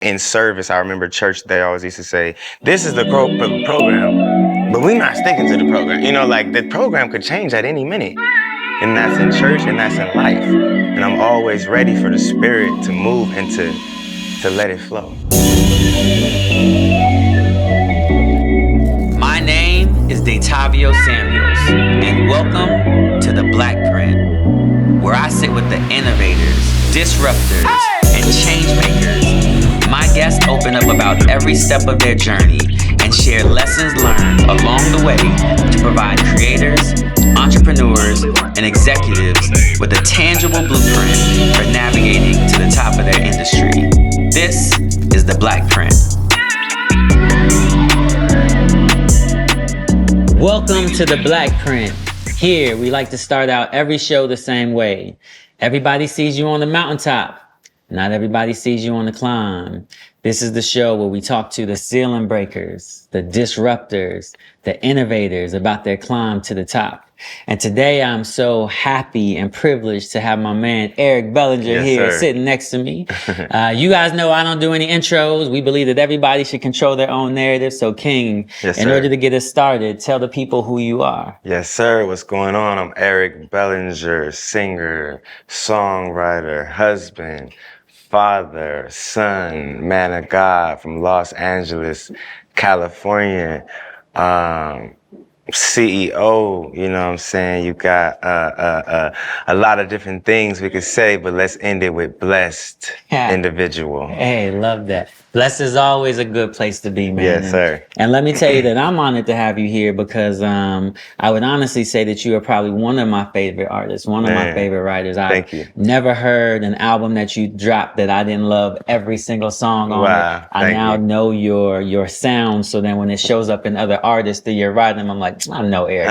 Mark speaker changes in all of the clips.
Speaker 1: in service, I remember church, they always used to say, this is the program, but we're not sticking to the program. You know, like the program could change at any minute. And that's in church and that's in life. And I'm always ready for the spirit to move and to let it flow.
Speaker 2: My name is Detavio Samuels, and welcome to the Blackprint, where I sit with the innovators, disruptors, and change makers. My guests open up about every step of their journey and share lessons learned along the way to provide creators, entrepreneurs, and executives with a tangible blueprint for navigating to the top of their industry. This is the Blackprint. Welcome to the Blackprint. Here, we like to start out every show the same way. Everybody sees you on the mountaintop. Not everybody sees you on the climb. This is the show where we talk to the ceiling breakers, the disruptors, the innovators about their climb to the top. And today I'm so happy and privileged to have my man Eric Bellinger here sitting next to me. You guys know I don't do any intros. We believe that everybody should control their own narrative. So King, in order to get us started, tell the people who you are.
Speaker 1: Yes, sir. What's going on? I'm Eric Bellinger, singer, songwriter, husband, father, son, man of God from Los Angeles, California. CEO, you know what I'm saying? You got a lot of different things we could say, but let's end it with blessed individual.
Speaker 2: Hey, love that. Blessed is always a good place to be, man.
Speaker 1: Yes, sir.
Speaker 2: And let me tell you that I'm honored to have you here because I would honestly say that you are probably one of my favorite artists, one of my favorite writers.
Speaker 1: Thank you.
Speaker 2: Never heard an album that you dropped that I didn't love every single song on it. I now know your sound, so then when it shows up in other artists that you're writing, I'm like, I know Eric.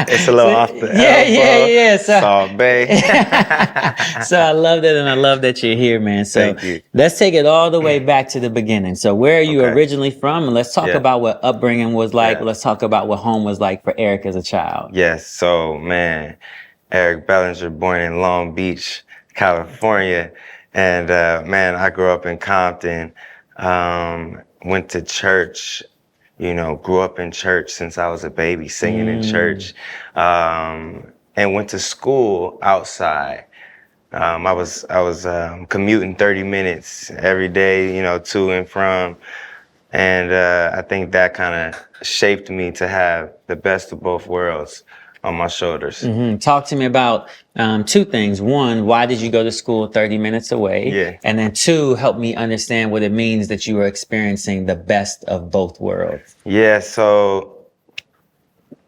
Speaker 1: It's a little off the elbow. Salt Bay.
Speaker 2: So I love that, and I love that you're here, man. So
Speaker 1: thank you.
Speaker 2: Let's take it all the way back to the beginning. So where are you originally from? And let's talk about what upbringing was like. Let's talk about what home was like for Eric as a child.
Speaker 1: Yes. So, man, Eric Bellinger, born in Long Beach, California. And, man, I grew up in Compton, went to church, you know, grew up in church since I was a baby, singing in church, and went to school outside. I was commuting 30 minutes every day, you know, to and from. And I think that kind of shaped me to have the best of both worlds on my shoulders.
Speaker 2: Mm-hmm. Talk to me about two things. One, why did you go to school 30 minutes away?
Speaker 1: Yeah.
Speaker 2: And then two, help me understand what it means that you were experiencing the best of both worlds.
Speaker 1: Yeah, so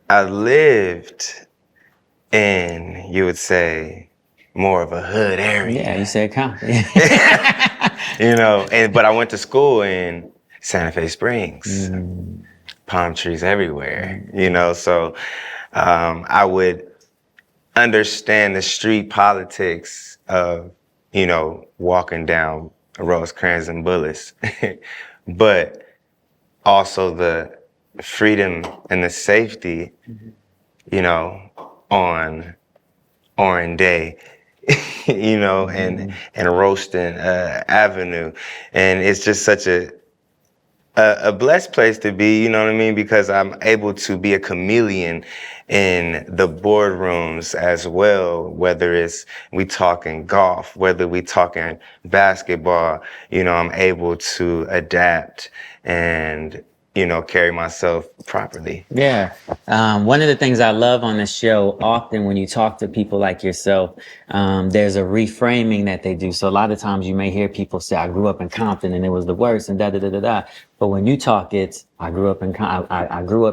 Speaker 1: I lived in, you would say, more of a hood area.
Speaker 2: Yeah, you said Compton.
Speaker 1: You know, but I went to school in Santa Fe Springs. Palm trees everywhere, you know, so I would understand the street politics of, you know, walking down Rosecrans and Bullis, but also the freedom and the safety, you know, on Orange Day, you know, and Roasting Avenue. And it's just such a blessed place to be, you know what I mean? Because I'm able to be a chameleon in the boardrooms as well, whether it's we talking golf, whether we talking basketball, you know, I'm able to adapt and, you know, carry myself properly.
Speaker 2: Yeah. One of the things I love on this show, often when you talk to people like yourself, there's a reframing that they do. So a lot of times you may hear people say, I grew up in Compton and it was the worst and da-da-da-da-da. But when you talk, it's, I grew up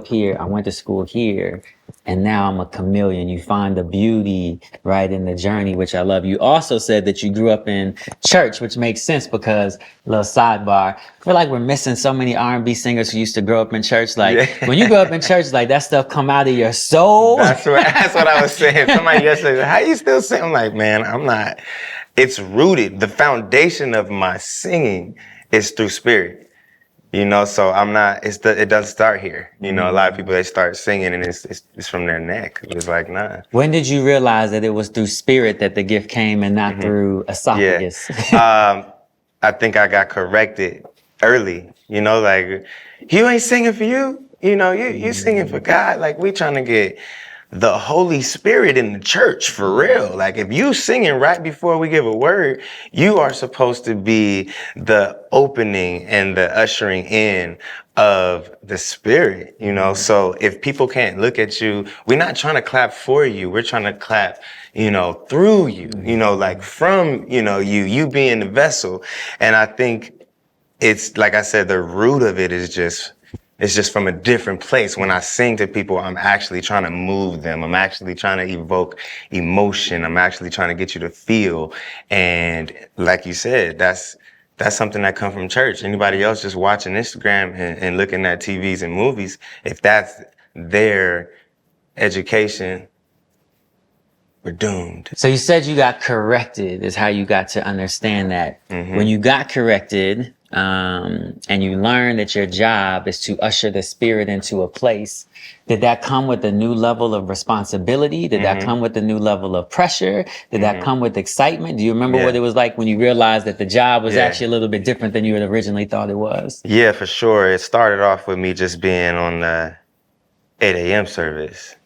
Speaker 2: here, I went to school here, and now I'm a chameleon. You find the beauty right in the journey, which I love. You also said that you grew up in church, which makes sense because, little sidebar, I feel like we're missing so many R&B singers who used to grow up in church. Like when you grow up in church, like that stuff come out of your soul.
Speaker 1: That's what I was saying. Somebody yesterday, how you still sing? I'm like, man, I'm not. It's rooted. The foundation of my singing is through spirit. You know, so I'm not, it doesn't start here. You know, a lot of people, they start singing and it's from their neck. It's like, nah.
Speaker 2: When did you realize that it was through spirit that the gift came and not through esophagus?
Speaker 1: Yeah. I think I got corrected early, you know, like, you ain't singing for you, you know, you singing for God. Like, we trying to get the Holy Spirit in the church for real. Like, if you singing right before we give a word, you are supposed to be the opening and the ushering in of the Spirit, you know? So if people can't look at you, we're not trying to clap for you. We're trying to clap, you know, through you, you know, like from, you know, you being the vessel. And I think it's, like I said, the root of it is just, it's just from a different place. When I sing to people, I'm actually trying to move them. I'm actually trying to evoke emotion. I'm actually trying to get you to feel. And like you said, that's something that come from church. Anybody else just watching Instagram and looking at TVs and movies, if that's their education, we're doomed.
Speaker 2: So you said you got corrected is how you got to understand that. When you got corrected, and you learned that your job is to usher the Spirit into a place, did that come with a new level of responsibility? Did that come with a new level of pressure? Did that come with excitement? Do you remember what it was like when you realized that the job was actually a little bit different than you had originally thought it was?
Speaker 1: Yeah, for sure. It started off with me just being on the 8 a.m. service.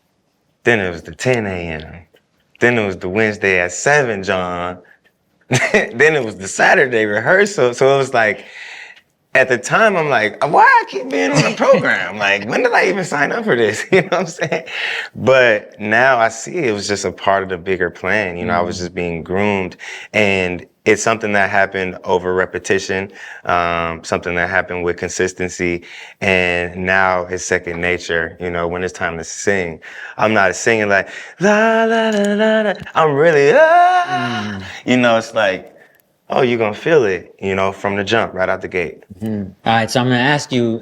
Speaker 1: Then it was the 10 a.m. Then it was the Wednesday at 7, John. Then it was the Saturday rehearsal. So it was like, at the time, I'm like, why I keep being on the program? Like, when did I even sign up for this? You know what I'm saying? But now I see it was just a part of the bigger plan. You know, I was just being groomed. And it's something that happened over repetition, something that happened with consistency. And now it's second nature. You know, when it's time to sing, I'm not singing like, la, la, la, la, la. I'm really, you know, it's like, oh, you're going to feel it, you know, from the jump, right out the gate.
Speaker 2: All right, so I'm going to ask you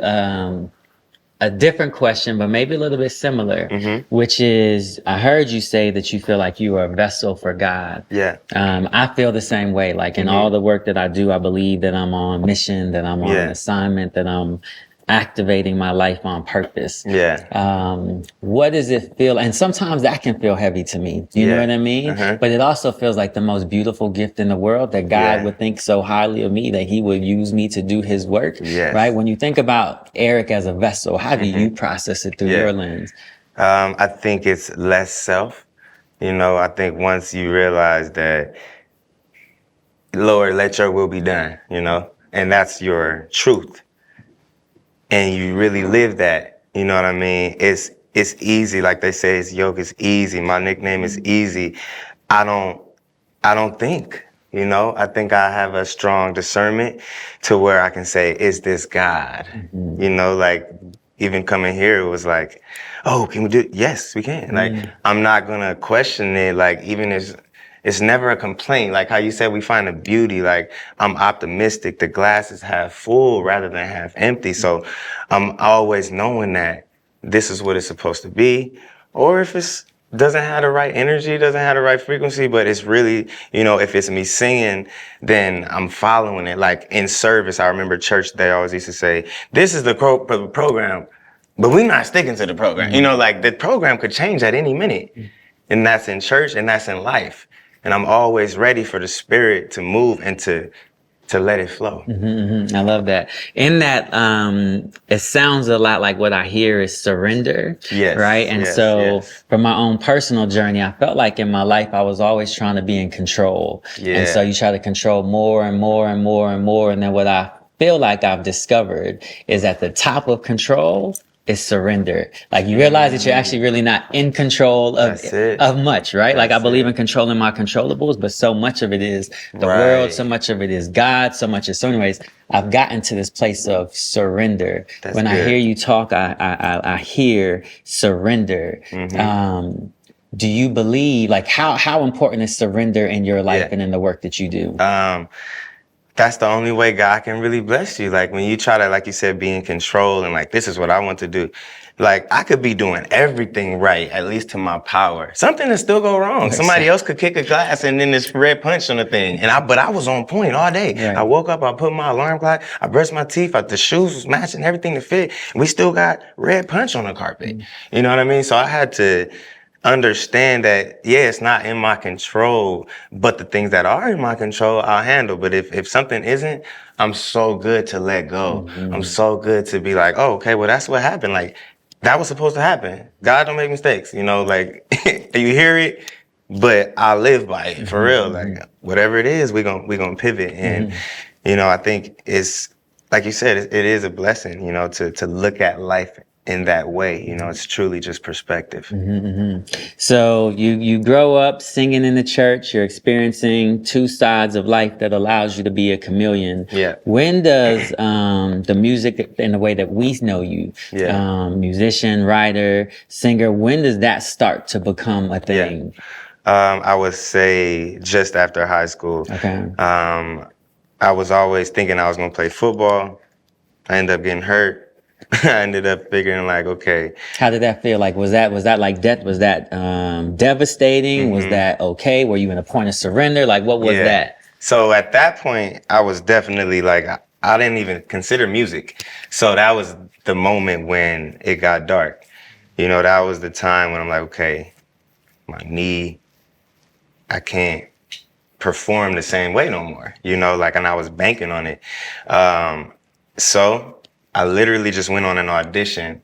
Speaker 2: a different question, but maybe a little bit similar, which is, I heard you say that you feel like you are a vessel for God.
Speaker 1: Yeah.
Speaker 2: I feel the same way. Like in all the work that I do, I believe that I'm on mission, that I'm on an assignment, that I'm activating my life on purpose. What does it feel? And sometimes that can feel heavy to me. You know what I mean? But it also feels like the most beautiful gift in the world, that God would think so highly of me that he would use me to do his work. Right? When you think about Eric as a vessel, how do you process it through your lens?
Speaker 1: I think it's less self. You know, I think once you realize that, Lord, let your will be done, you know, and that's your truth. And you really live that, you know what I mean? It's easy. Like they say, it's yoke is easy. My nickname is easy. I don't think, you know, I think I have a strong discernment to where I can say, is this God? You know, like even coming here, it was like, oh, can we do it? Yes, we can. Like, I'm not going to question it. Like, even if it's never a complaint. Like how you said, we find the beauty. Like, I'm optimistic. The glass is half full rather than half empty. So I'm always knowing that this is what it's supposed to be. Or if it's doesn't have the right energy, doesn't have the right frequency, but it's really, you know, if it's me singing, then I'm following it. Like in service, I remember church, they always used to say, this is the program, but we're not sticking to the program. You know, like the program could change at any minute. And that's in church and that's in life. And I'm always ready for the Spirit to move and to let it flow.
Speaker 2: I love that. In that, it sounds a lot like what I hear is surrender. Right. And from my own personal journey, I felt like in my life, I was always trying to be in control. And so you try to control more and more and more and more. And then what I feel like I've discovered is at the top of control is surrender. Like you realize that you're actually really not in control of much, right? Like I believe in controlling my controllables, but so much of it is the world, so much of it is God, so much is so anyways, I've gotten to this place of surrender. When I hear you talk, I hear surrender. Do you believe, like how important is surrender in your life and in the work that you do?
Speaker 1: That's the only way God can really bless you. Like when you try to, like you said, be in control and like, this is what I want to do. Like I could be doing everything right, at least to my power. Something will still go wrong. Somebody else could kick a glass and then this red punch on the thing. But I was on point all day. I woke up, I put my alarm clock, I brushed my teeth, the shoes was matching, everything to fit. We still got red punch on the carpet. You know what I mean? So I had to understand that, yeah, it's not in my control, but the things that are in my control, I'll handle. But if something isn't, I'm so good to let go. I'm so good to be like, oh, okay, well, that's what happened. Like, that was supposed to happen. God don't make mistakes, you know, like, you hear it, but I live by it, for real. Like, whatever it is, we gonna pivot. And, you know, I think it's, like you said, it is a blessing, you know, to look at life in that way. You know, it's truly just perspective.
Speaker 2: So you grow up singing in the church. You're experiencing two sides of life that allows you to be a chameleon.
Speaker 1: Yeah.
Speaker 2: When does the music in the way that we know you,
Speaker 1: Yeah.
Speaker 2: musician, writer, singer, when does that start to become a thing?
Speaker 1: I would say just after high school.
Speaker 2: Okay.
Speaker 1: I was always thinking I was gonna play football. I ended up getting hurt. I ended up figuring like, okay.
Speaker 2: How did that feel? Like, was that like death? Was that devastating? Was that okay? Were you in a point of surrender? Like, what was that?
Speaker 1: So at that point, I was definitely like, I didn't even consider music. So that was the moment when it got dark. You know, that was the time when I'm like, okay, my knee, I can't perform the same way no more. You know, like, and I was banking on it. So I literally just went on an audition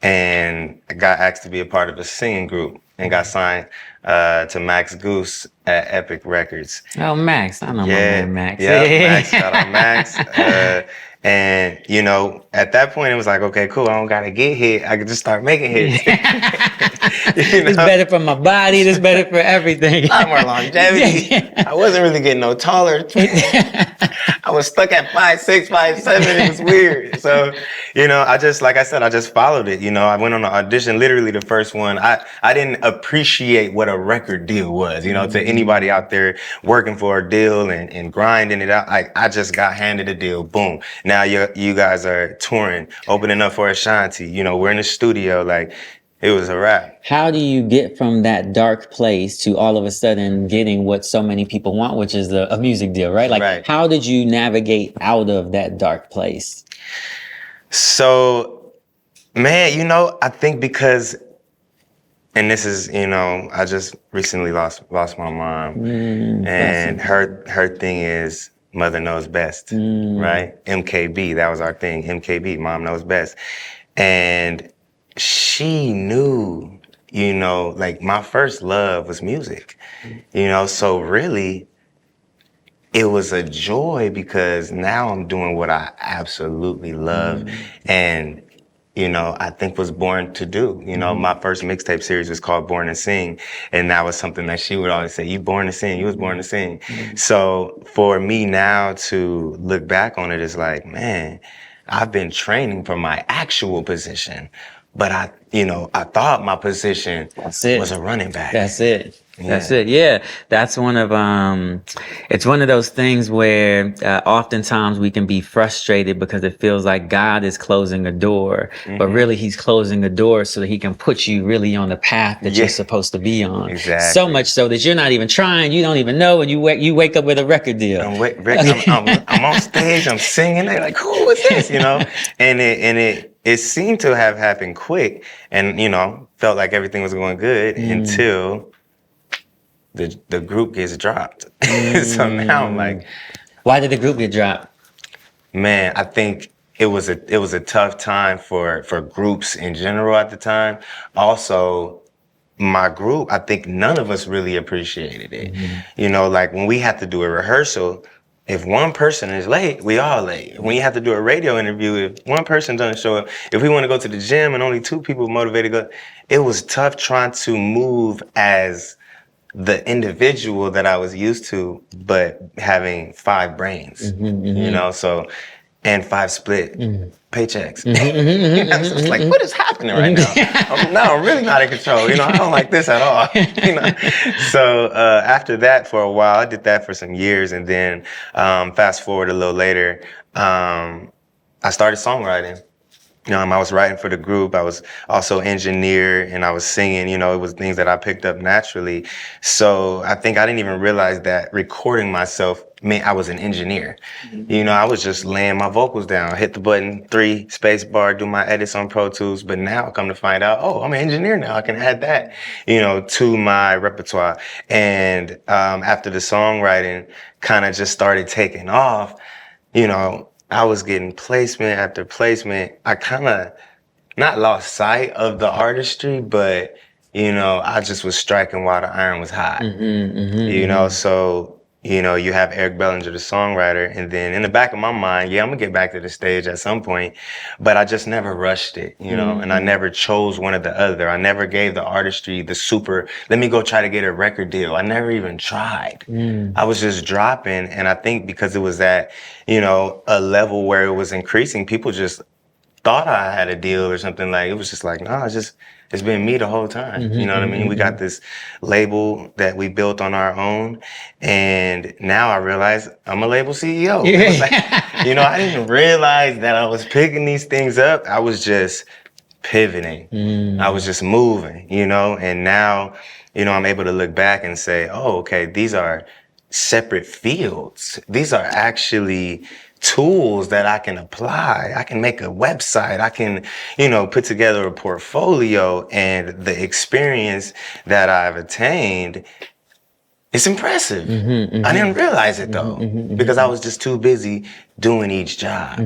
Speaker 1: and I got asked to be a part of a singing group and got signed to Max Goose at Epic Records.
Speaker 2: Oh, Max. I know my man Max.
Speaker 1: Yeah, Max, shout out Max. And, you know, at that point, it was like, okay, cool. I don't got to get hit. I can just start making hits. You know?
Speaker 2: It's better for my body. It's better for everything.
Speaker 1: A lot more longevity. I wasn't really getting no taller. I was stuck at 5'6", 5'7". It was weird. So, you know, I just, like I said, I just followed it. You know, I went on an audition, literally the first one. I didn't appreciate what a record deal was, you know, to anybody out there working for a deal and grinding it out. Like, I just got handed a deal. Boom. Now you guys are touring, opening up for Ashanti. You know, we're in the studio. Like, it was a wrap.
Speaker 2: How do you get from that dark place to all of a sudden getting what so many people want, which is a music deal, right? Like, how did you navigate out of that dark place?
Speaker 1: So, man, you know, I think because, and this is, you know, I just recently lost my mom, and her thing is mother knows best, right? MKB, that was our thing. MKB, mom knows best, and she knew, you know, like, my first love was music, you know, so really it was a joy because now I'm doing what I absolutely love and, you know, I think was born to do. You know, my first mixtape series was called Born to Sing, and that was something that she would always say, you born to sing, you was born to sing. So for me now to look back on it is like, man, I've been training for my actual position. But I thought my position was a running back.
Speaker 2: That's it. That's it. Yeah. That's one of, it's one of those things where, oftentimes we can be frustrated because it feels like God is closing a door, but really he's closing a door so that he can put you really on the path that you're supposed to be on.
Speaker 1: Exactly.
Speaker 2: So much so that you're not even trying, you don't even know, and you wake up with a record deal.
Speaker 1: I'm on stage, I'm singing, they're like, who is this? You know? And it seemed to have happened quick and, you know, felt like everything was going good until the group gets dropped. So now I'm like,
Speaker 2: why did the group get dropped?
Speaker 1: Man, I think it was a tough time for groups in general at the time. Also, my group, I think none of us really appreciated it. You know, like, when we had to do a rehearsal, if one person is late, we all late. When you have to do a radio interview, if one person doesn't show up, if we want to go to the gym and only 2 people motivated to go, it was tough trying to move as the individual that I was used to, but having 5 brains, you know, so, and 5 split paychecks. You know, so it's like, what is happening right now? I'm really not in control. You know, I don't like this at all. You know, so after that, for a while, I did that for some years, and then fast forward a little later, I started songwriting. I was writing for the group. I was also engineer and I was singing, it was things that I picked up naturally. So I think I didn't even realize that recording myself meant I was an engineer. I was just laying my vocals down, hit the button, 3 space bar, do my edits on Pro Tools. But now I come to find out, oh, I'm an engineer now. I can add that, to my repertoire. And after the songwriting kind of just started taking off, I was getting placement after placement. I kind of not lost sight of the artistry, but, I just was striking while the iron was hot. So, you have Eric Bellinger, the songwriter, and then in the back of my mind, I'm gonna get back to the stage at some point, but I just never rushed it, and I never chose one or the other. I never gave the artistry the super, let me go try to get a record deal. I never even tried. I was just dropping, and I think because it was at, a level where it was increasing, people just thought I had a deal or something. Like, it was just like, no, it's been me the whole time. You know what I mean? We got this label that we built on our own. And now I realize I'm a label CEO. It was like, I didn't realize that I was picking these things up. I was just pivoting. I was just moving, and now, I'm able to look back and say, oh, okay, these are separate fields. These are actually tools that I can apply. I can make a website. I can, put together a portfolio, and the experience that I've attained, it's impressive. I didn't realize it though, because I was just too busy doing each job.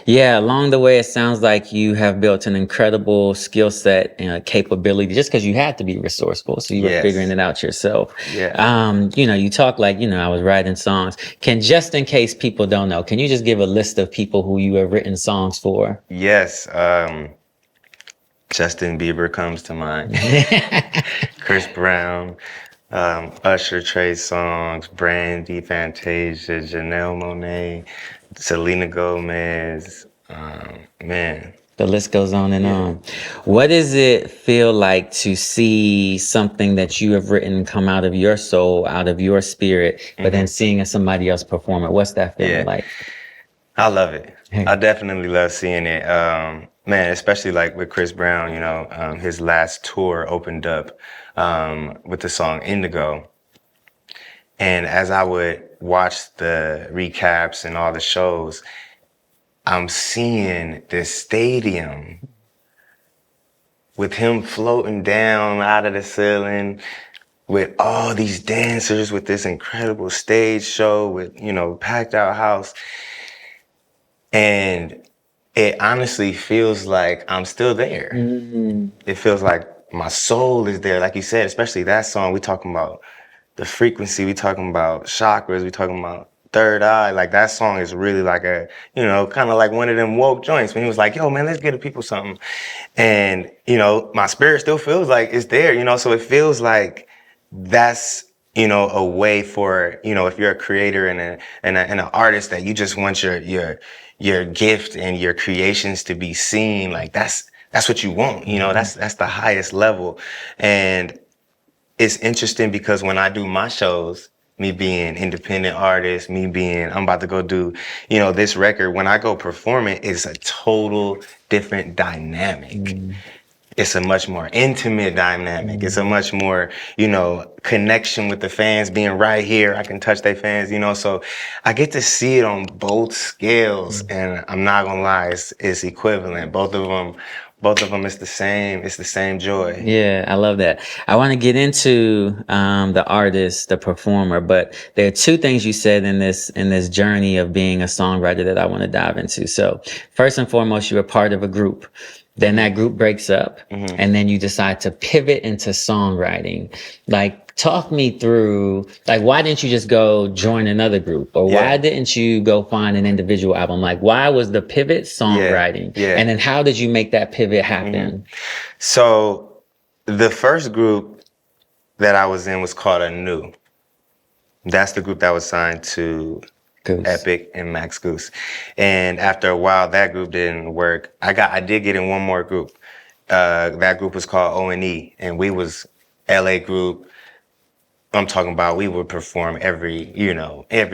Speaker 2: Yeah, along the way, it sounds like you have built an incredible skill set and capability just because you had to be resourceful. So you were figuring it out yourself. You talk like, I was writing songs. Just in case people don't know, can you just give a list of people who you have written songs for?
Speaker 1: Yes. Justin Bieber comes to mind. Chris Brown. Usher, Trey Songz, Brandy, Fantasia, Janelle Monáe, Selena Gomez, man.
Speaker 2: The list goes on and on. What does it feel like to see something that you have written come out of your soul, out of your spirit, but then seeing somebody else perform it? What's that feeling like?
Speaker 1: I love it. I definitely love seeing it. Man, especially like with Chris Brown, his last tour opened up with the song Indigo. And as I would watch the recaps and all the shows, I'm seeing this stadium with him floating down out of the ceiling with all these dancers, with this incredible stage show with, packed out house. And it honestly feels like I'm still there. It feels like my soul is there. Like you said, especially that song, we talking about the frequency, we talking about chakras, we talking about third eye. Like, that song is really like a, kind of like one of them woke joints when he was like, yo, man, let's get the people something. And, my spirit still feels like it's there, so it feels like that's, a way for, if you're a creator and an artist that you just want your gift and your creations to be seen, like that's what you want, that's the highest level. And it's interesting because when I do my shows, me being independent artist, I'm about to go do, this record, when I go perform it, it's a total different dynamic. It's a much more intimate dynamic. It's a much more, connection with the fans being right here. I can touch their fans, so I get to see it on both scales, and I'm not gonna lie, it's equivalent. Both of them, it's the same joy.
Speaker 2: Yeah, I love that. I want to get into the artist, the performer, but there are 2 things you said in this journey of being a songwriter that I want to dive into. So first and foremost, you're a part of a group. Then that group breaks up, and then you decide to pivot into songwriting. Like, talk me through, like, why didn't you just go join another group? Or why didn't you go find an individual album? Like, why was the pivot songwriting? And then how did you make that pivot happen?
Speaker 1: So the first group that I was in was called Anew. That's the group that was signed to
Speaker 2: Goose.
Speaker 1: Epic and Max Goose. And after a while, that group didn't work. I did get in one more group. That group was called O&E, and we was LA group. I'm talking about we would perform every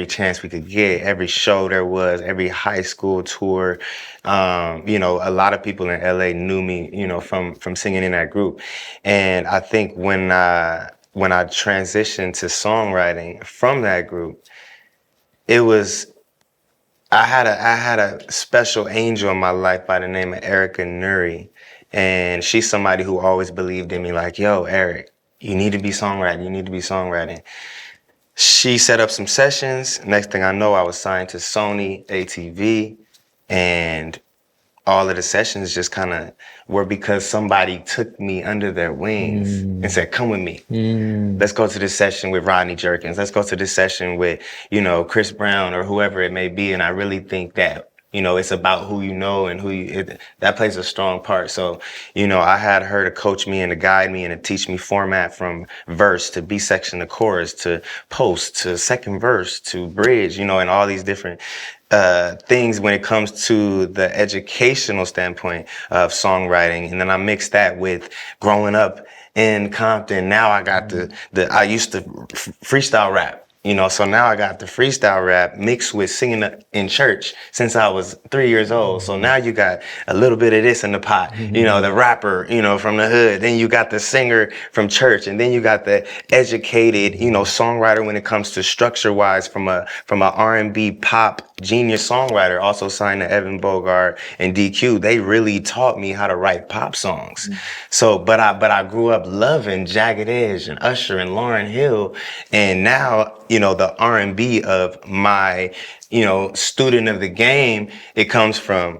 Speaker 1: chance we could get, every show there was, every high school tour. A lot of people in LA knew me, from singing in that group. And I think when I transitioned to songwriting from that group, it was I had a special angel in my life by the name of Erica Nuri. And she's somebody who always believed in me, like, yo, Eric, you need to be songwriting. You need to be songwriting. She set up some sessions. Next thing I know, I was signed to Sony, ATV, and all of the sessions just kind of were because somebody took me under their wings and said, come with me. Let's go to this session with Rodney Jerkins. Let's go to this session with, Chris Brown or whoever it may be. And I really think that, it's about who you know and that plays a strong part. So, I had her to coach me and to guide me and to teach me format from verse to B section to chorus to post to second verse to bridge, and all these different things when it comes to the educational standpoint of songwriting. And then I mixed that with growing up in Compton. Now I got I used to freestyle rap. So now I got the freestyle rap mixed with singing in church since I was 3 years old. So now you got a little bit of this in the pot, the rapper, from the hood. Then you got the singer from church. And then you got the educated, songwriter when it comes to structure wise from a R&B pop genius songwriter, also signed to Evan Bogart and DQ. They really taught me how to write pop songs. So, but I grew up loving Jagged Edge and Usher and Lauryn Hill. And now, the R&B of my, student of the game, it comes from,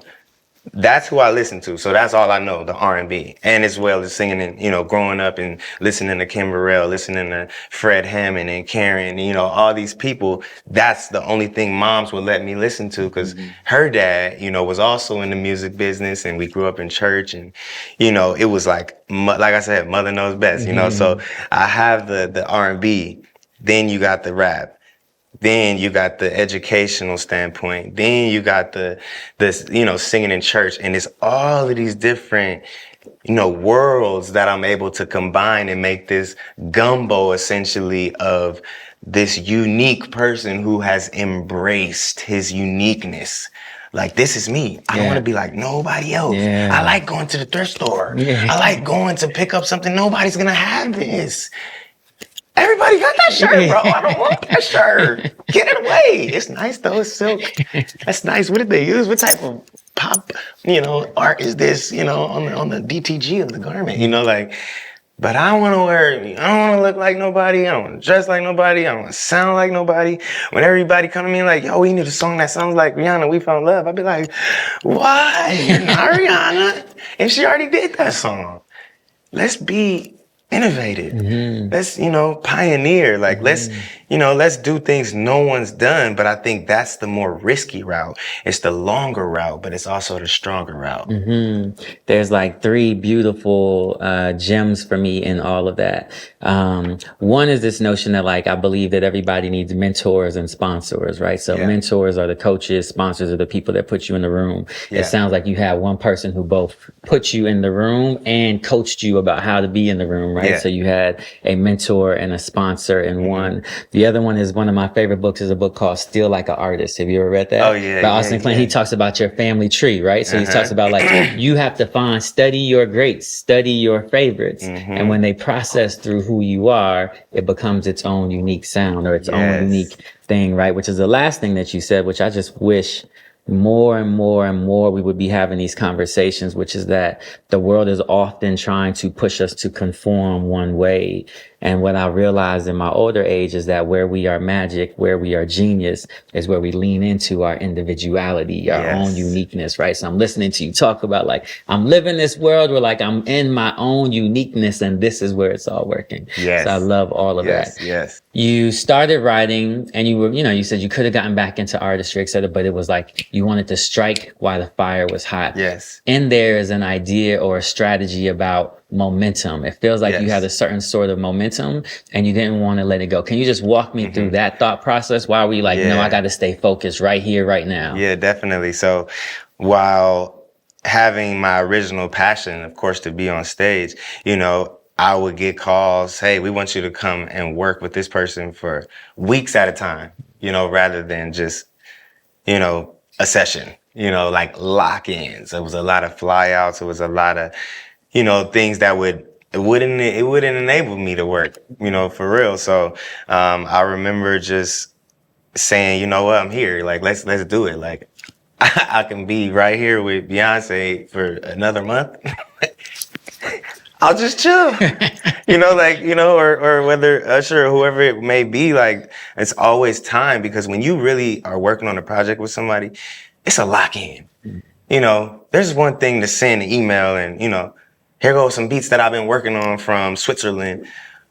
Speaker 1: that's who I listen to. So that's all I know, the R&B. And as well as singing and, growing up and listening to Kim Burrell, listening to Fred Hammond and Karen, all these people, that's the only thing moms would let me listen to because her dad, was also in the music business and we grew up in church and, it was like I said, mother knows best, so I have the R&B, then you got the rap. Then you got the educational standpoint. Then you got this singing in church. And it's all of these different, worlds that I'm able to combine and make this gumbo essentially of this unique person who has embraced his uniqueness. Like, this is me. I don't want to be like nobody else. Yeah. I like going to the thrift store. Yeah. I like going to pick up something. Nobody's going to have this. Everybody got that shirt, bro. I don't want that shirt. Get it away. It's nice, though. It's silk. That's nice. What did they use? What type of pop, art is this, on the DTG of the garment, but I don't want to I don't want to look like nobody. I don't want to dress like nobody. I don't want to sound like nobody. When everybody come to me like, yo, we need a song that sounds like Rihanna, We Found Love, I'd be like, why? Not Rihanna. And she already did that song. Let's be innovative. Let's, pioneer. Like, let's do things no one's done. But I think that's the more risky route. It's the longer route, but it's also the stronger route.
Speaker 2: There's like three beautiful gems for me in all of that. One is this notion that I believe that everybody needs mentors and sponsors, right? So mentors are the coaches, sponsors are the people that put you in the room. It sounds like you have one person who both put you in the room and coached you about how to be in the room, right? So you had a mentor and a sponsor in one. The other one is one of my favorite books is a book called Still Like an Artist. Have you ever read that?
Speaker 1: Oh, yeah.
Speaker 2: By Austin Klein. He talks about your family tree, right? So he talks about you have to study your greats, study your favorites. And when they process through who you are, it becomes its own unique sound or its own unique thing, right? Which is the last thing that you said, which I just wish more and more and more we would be having these conversations, which is that the world is often trying to push us to conform one way. And what I realized in my older age is that where we are magic, where we are genius is where we lean into our individuality, our own uniqueness, right? So I'm listening to you talk about I'm living this world where I'm in my own uniqueness and this is where it's all working. So I love all of that. You started writing and you were, you said you could have gotten back into artistry, et cetera, but it was you wanted to strike while the fire was hot. And there is an idea or a strategy about momentum. It feels like you had a certain sort of momentum and you didn't want to let it go. Can you just walk me through that thought process? Why were you no, I got to stay focused right here, right now?
Speaker 1: Yeah, definitely. So while having my original passion, of course, to be on stage, I would get calls, hey, we want you to come and work with this person for weeks at a time, rather than just, a session, like lock-ins. It was a lot of flyouts. It was a lot of, things that it wouldn't enable me to work, for real. So, I remember just saying, you know what, I'm here. Like, let's do it. Like, I can be right here with Beyonce for another month. I'll just chill, or whether Usher or whoever it may be, like, it's always time, because when you really are working on a project with somebody, it's a lock in. There's one thing to send an email and, here goes some beats that I've been working on from Switzerland.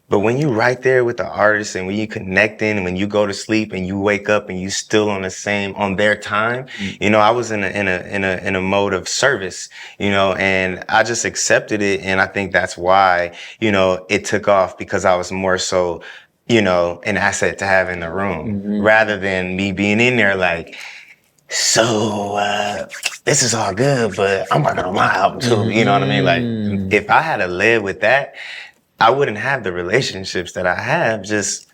Speaker 1: But when you right there with the artist, and when you connecting, when you go to sleep and you wake up and you still on their time, I was in a mode of service, and I just accepted it. And I think that's why, it took off, because I was more so, an asset to have in the room, rather than me being in there like, so, this is all good, but I'm working on my album too. You know what I mean? Like, if I had to live with that, I wouldn't have the relationships that I have. Just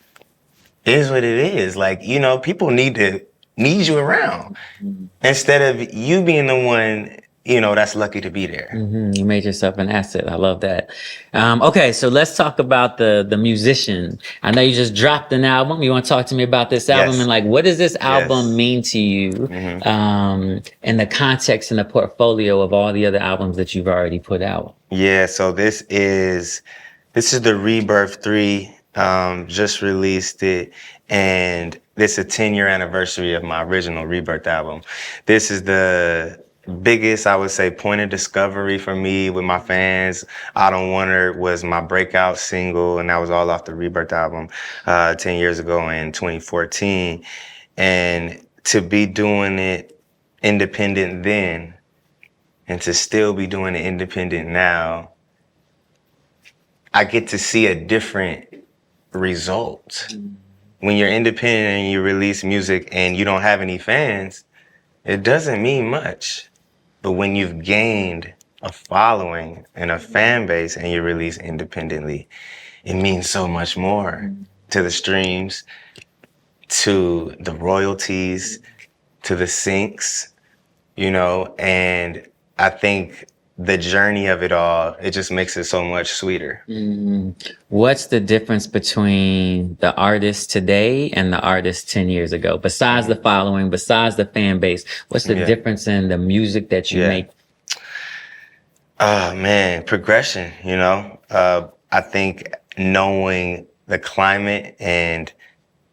Speaker 1: is what it is. Like, people need you around, instead of you being the one, that's lucky to be there.
Speaker 2: You made yourself an asset. I love that. Okay, so let's talk about the musician. I know you just dropped an album. You want to talk to me about this album?
Speaker 1: Yes.
Speaker 2: And like, what does this album mean to you in the context and the portfolio of all the other albums that you've already put out?
Speaker 1: Yeah, so this is the Rebirth 3, just released it, and this is a 10-year anniversary of my original Rebirth album. This is the biggest, I would say, point of discovery for me with my fans. I Don't Want Her was my breakout single, and that was all off the Rebirth album 10 years ago in 2014. And to be doing it independent then, and to still be doing it independent now, I get to see a different result. When you're independent and you release music and you don't have any fans, it doesn't mean much. But when you've gained a following and a fan base and you release independently, it means so much more to the streams, to the royalties, to the syncs, and I think the journey of it all, it just makes it so much sweeter.
Speaker 2: What's the difference between the artist today and the artist 10 years ago? Besides the following, besides the fan base, what's the difference in the music that you make?
Speaker 1: Oh man, progression, I think knowing the climate and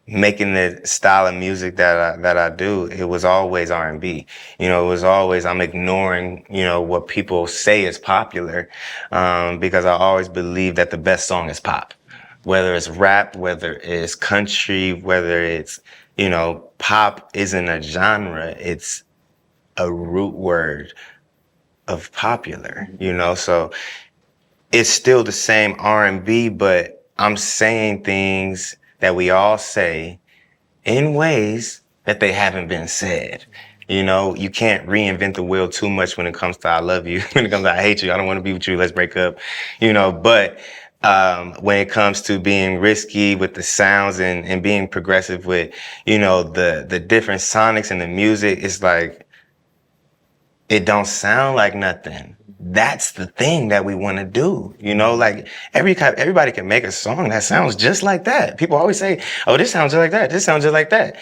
Speaker 1: making the style of music that I do, it was always R&B. It was always, I'm ignoring, what people say is popular, because I always believe that the best song is pop. Whether it's rap, whether it's country, whether it's, pop isn't a genre, it's a root word of popular, so it's still the same R&B, but I'm saying things that we all say in ways that they haven't been said. You can't reinvent the wheel too much when it comes to I love you, when it comes to I hate you, I don't want to be with you, let's break up, but when it comes to being risky with the sounds and being progressive with, the different sonics and the music, it's like, it don't sound like nothing. That's the thing that we want to do. Like everybody can make a song that sounds just like that. People always say, oh, this sounds just like that. This sounds just like that.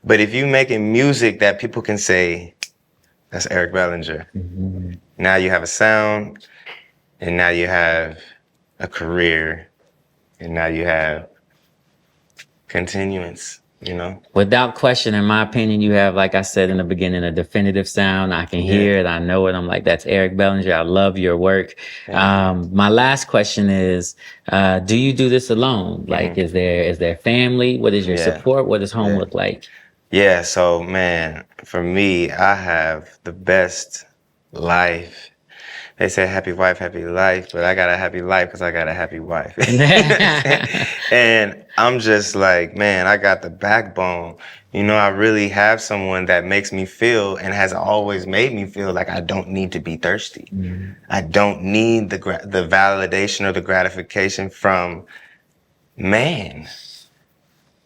Speaker 1: But if you making music that people can say, that's Eric Bellinger. Now you have a sound, and now you have a career, and now you have continuance.
Speaker 2: Without question, in my opinion, you have, like I said in the beginning, a definitive sound. I can hear it. I know it. I'm like, that's Eric Bellinger. I love your work. My last question is, do you do this alone? Like, is there family? What is your support? What does home look like?
Speaker 1: Yeah. So, man, for me, I have the best life They say happy wife, happy life, but I got a happy life because I got a happy wife. And I'm just like, man, I got the backbone. You know, I really have someone that makes me feel and has always made me feel like I don't need to be thirsty. Mm-hmm. I don't need the validation or the gratification from man.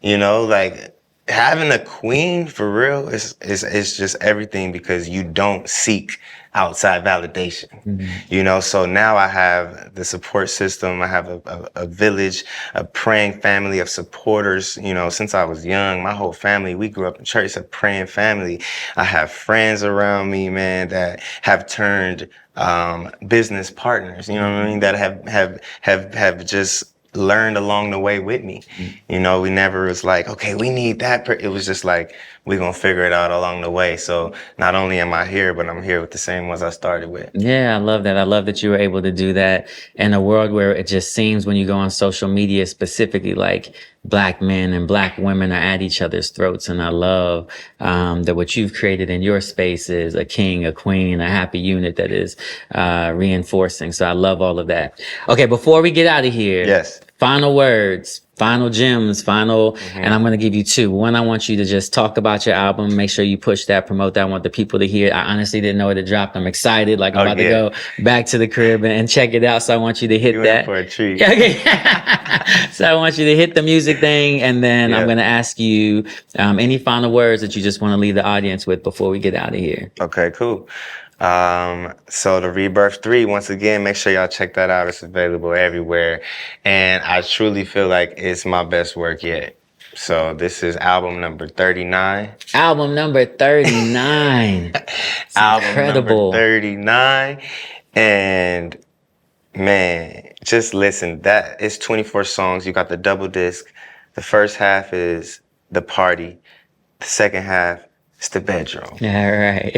Speaker 1: You know, like having a queen for real is just everything, because you don't seek outside validation. Mm-hmm. You know, so now I have the support system. I have a village, a praying family of supporters. You know, since I was young, my whole family, we grew up in church, a praying family. I have friends around me, man, that have turned business partners, you know what I mean, that have just learned along the way with me. You know, we never was like, okay, we need that. It was just like, we're going to figure it out along the way. So not only am I here, but I'm here with the same ones I started with.
Speaker 2: Yeah, I love that. I love that you were able to do that in a world where it just seems, when you go on social media specifically, like Black men and Black women are at each other's throats. And I love that what you've created in your space is a king, a queen, a happy unit that is reinforcing. So I love all of that. Okay, before we get out of here,
Speaker 1: yes,
Speaker 2: final words, final gems, and I'm going to give you two. One, I want you to just talk about your album. Make sure you push that, promote that. I want the people to hear it. I honestly didn't know it had dropped. I'm excited. Like, I'm about to go back to the crib and check it out. So I want you to hit that.
Speaker 1: In for a treat.
Speaker 2: Okay. So I want you to hit the music thing. And then I'm going to ask you any final words that you just want to leave the audience with before we get out of here.
Speaker 1: Okay, cool. So the Rebirth 3, once again, make sure y'all check that out. It's available everywhere. And I truly feel like it's my best work yet. So this is album number 39.
Speaker 2: Album number 39.
Speaker 1: Album
Speaker 2: incredible.
Speaker 1: Number 39. And man, just listen, that is 24 songs. You got the double disc. The first half is the party. The second half, it's the bedroom.
Speaker 2: All right.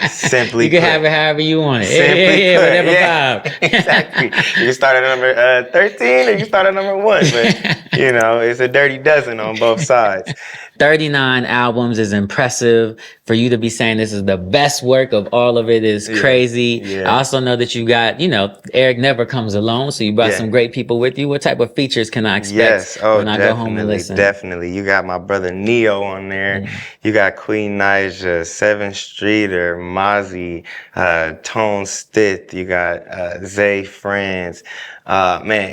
Speaker 1: Simply
Speaker 2: you can
Speaker 1: put.
Speaker 2: have it however you want it.
Speaker 1: Simply put.
Speaker 2: Whatever
Speaker 1: vibe. Exactly. You can start at number 13 or you can start at number 1. But, you know, it's a dirty dozen on both sides.
Speaker 2: 39 albums is impressive. For you to be saying this is the best work of all of it is crazy. Yeah. I also know that you got, you know, Eric never comes alone. So you brought some great people with you. What type of features can I expect when I go home and listen?
Speaker 1: Definitely. You got my brother Neo on there. You got Queen Naija, 7th Streeter, Mozzie, Tone Stith. You got Zay Friends. Man,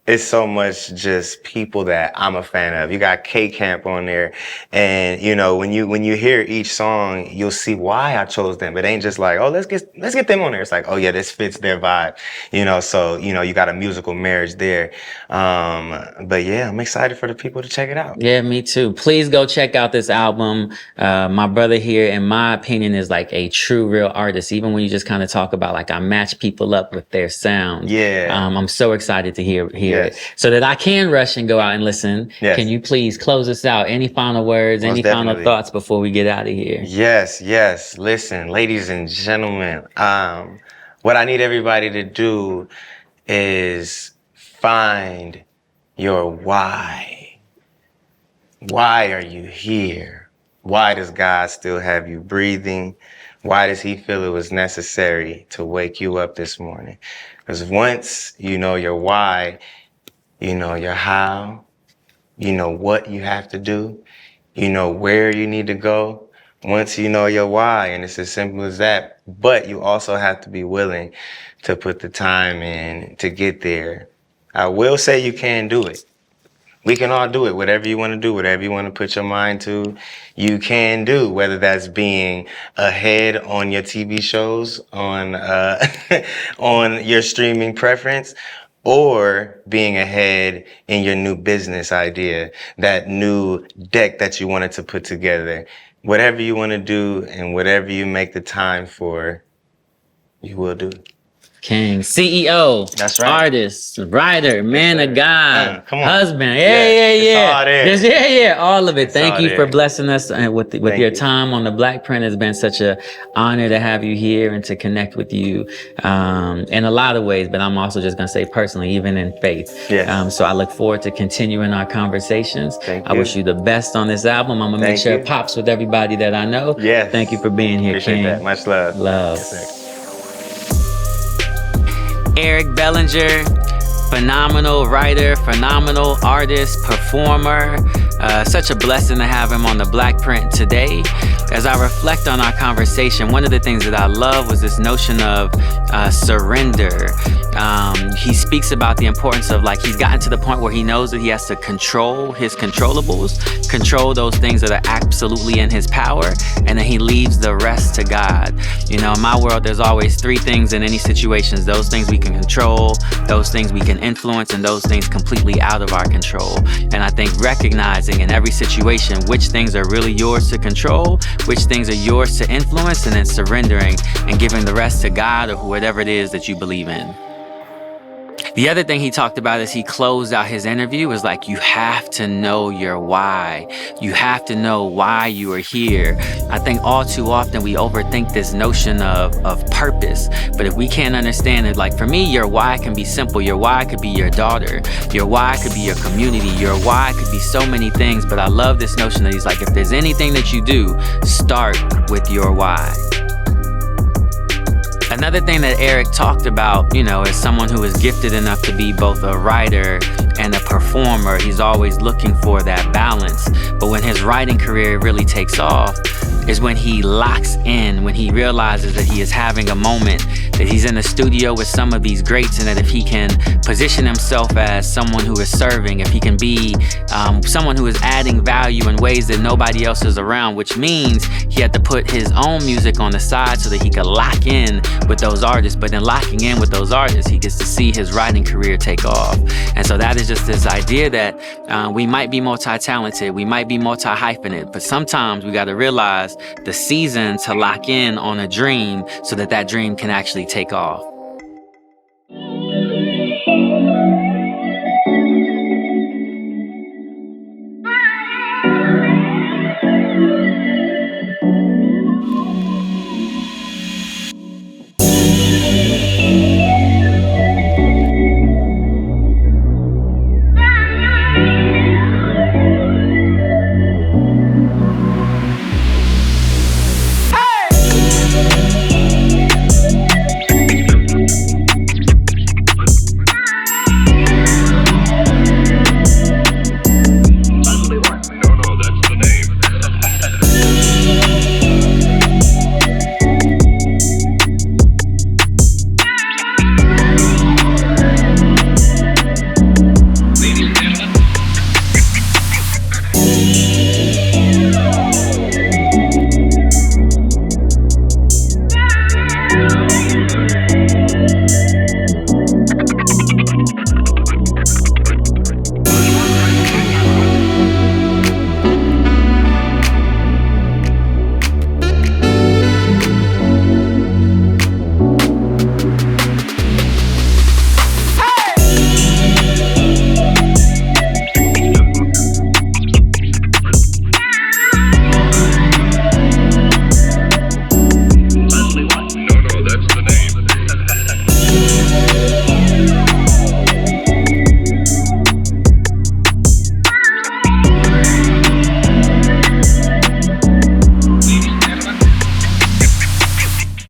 Speaker 1: it's so much just people that I'm a fan of. You got K-Camp on there. And, you know, when you hear each song, you'll see why I chose them. It ain't just like, oh, let's get them on there. It's like, oh yeah, this fits their vibe. You know, so, you know, you got a musical marriage there. But yeah, I'm excited for the people to check it out.
Speaker 2: Yeah, me too. Please go check out this album. My brother here, in my opinion, is like a true, real artist. Even when you just kind of talk about, like, I match people up with their sound.
Speaker 1: Yeah.
Speaker 2: I'm so excited to hear it. So that I can rush and go out and listen. Yes. Can you please close us out? Any final words, any final thoughts before we get out of here?
Speaker 1: Yes. Listen, ladies and gentlemen, what I need everybody to do is find your why. Why are you here? Why does God still have you breathing? Why does he feel it was necessary to wake you up this morning? Because once you know your why, you know your how, you know what you have to do, you know where you need to go. Once you know your why, and it's as simple as that, but you also have to be willing to put the time in to get there. I will say you can do it. We can all do it. Whatever you want to do, whatever you want to put your mind to, you can do. Whether that's being ahead on your TV shows, on on your streaming preference, or being ahead in your new business idea, that new deck that you wanted to put together. Whatever you want to do and whatever you make the time for, you will do.
Speaker 2: King, CEO,
Speaker 1: that's right,
Speaker 2: artist, writer, man of God,
Speaker 1: come on,
Speaker 2: husband, all of it. Thank you for blessing us with your time on the Blackprint. It's been such an honor to have you here and to connect with you in a lot of ways, but I'm also just going to say personally, even in faith. So I look forward to continuing our conversations. I wish you the best on this album. I'm going to make sure it pops with everybody that I know. Thank you for being here,
Speaker 1: Appreciate
Speaker 2: King.
Speaker 1: That. Much love.
Speaker 2: Love. Eric Bellinger, phenomenal writer, phenomenal artist, performer. Such a blessing to have him on the Blackprint today. As I reflect on our conversation, one of the things that I love was this notion of surrender. He speaks about the importance of, like, he's gotten to the point where he knows that he has to control his controllables, control those things that are absolutely in his power, and then he leaves the rest to God. You know, in my world, there's always three things in any situations: those things we can control, those things we can influence, and those things completely out of our control. And I think recognizing in every situation which things are really yours to control, which things are yours to influence, and then surrendering and giving the rest to God or whatever it is that you believe in. The other thing he talked about as he closed out his interview was, like, you have to know your why. You have to know why you are here. I think all too often we overthink this notion of purpose. But if we can't understand it, like for me, your why can be simple. Your why could be your daughter. Your why could be your community. Your why could be so many things. But I love this notion that he's like, if there's anything that you do, start with your why. Another thing that Eric talked about, you know, as someone who is gifted enough to be both a writer and a performer, he's always looking for that balance. But when his writing career really takes off is when he locks in, when he realizes that he is having a moment, that he's in the studio with some of these greats, and that if he can position himself as someone who is serving, if he can be someone who is adding value in ways that nobody else is around, which means he had to put his own music on the side so that he could lock in with those artists. But in locking in with those artists, he gets to see his writing career take off. And so that is just this idea that we might be multi-talented, we might be multi-hyphenate, but sometimes we got to realize the season to lock in on a dream so that that dream can actually take off.